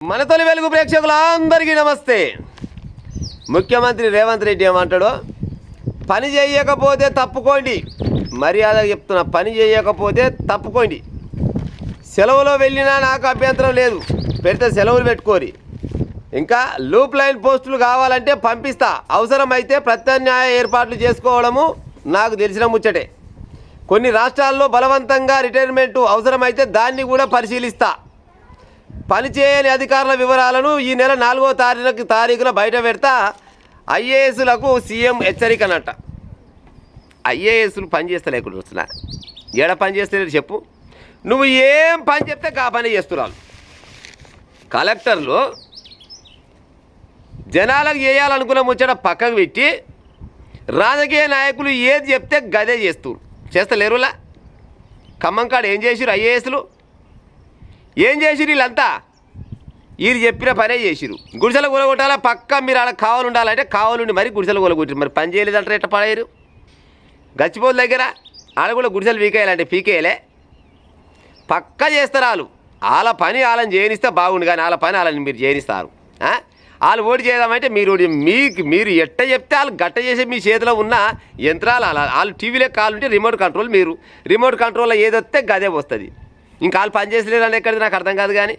మన తొలి వెలుగు ప్రేక్షకులందరికీ నమస్తే. ముఖ్యమంత్రి రేవంత్ రెడ్డి ఏమంటాడో, పని చేయకపోతే తప్పుకోండి, మర్యాదగా చెప్తున్నా, పని చేయకపోతే తప్పుకోండి. సెలవులో వెళ్ళినా నాకు అభ్యంతరం లేదు, పెడితే సెలవులు పెట్టుకోరి. ఇంకా లూప్ లైన్ పోస్టులు కావాలంటే పంపిస్తా, అవసరమైతే ప్రత్యామ్నాయ ఏర్పాట్లు చేసుకోవడము నాకు తెలిసిన ముచ్చటే. కొన్ని రాష్ట్రాల్లో బలవంతంగా రిటైర్మెంటు అవసరమైతే దాన్ని కూడా పరిశీలిస్తా. పనిచేయని అధికారుల వివరాలను ఈ నెల 4వ తారీఖున బయట పెడతా. ఐఏఎస్లకు సీఎం హెచ్చరికనట. ఐఏఎస్లు పని చేస్తలేకుండా వస్తున్నా, ఏడ పని చేస్తలేదు చెప్పు. నువ్వు ఏం పని చెప్తే కా పని చేస్తున్నావు. కలెక్టర్లు జనాలకు చేయాలనుకున్న ముచ్చట పక్కకు పెట్టి రాజకీయ నాయకులు ఏది చెప్తే గదే చేస్తలేరులా. ఖమ్మం కాడ ఏం చేసిరు ఐఏఎస్లు? ఏం చేసిరు? వీళ్ళంతా వీళ్ళు చెప్పిన పనే చేసిరు. గుడిసెలు కూలగొట్టాలా, పక్క మీరు ఆడ కావాలి ఉండాలంటే కావాలండి, మరి గుడిసెలు కూలగొట్టారు. మరి పని చేయలేదంటారు, ఎట్ట పడేరు? గచ్చిపోల దగ్గర ఆడ కూడా గుడిసెలు పీకేయాలంటే పీకేయలే, పక్క చేస్తారు వాళ్ళు. వాళ్ళ పని వాళ్ళని చేయనిస్తే బాగుండు, కానీ వాళ్ళ పని వాళ్ళని మీరు చేయనిస్తారు. వాళ్ళు ఓటు చేద్దామంటే మీరు ఎట్ట చెప్తే వాళ్ళు గట్ట చేసే మీ చేతిలో ఉన్న యంత్రాలు వాళ్ళు టీవీలో కావాలంటే రిమోట్ కంట్రోల్, మీరు రిమోట్ కంట్రోల్లో ఏదొస్తే గదే వస్తుంది. ఇంకా వాళ్ళు పని చేసలేరు అని ఎక్కడిది నాకు అర్థం కాదు. కానీ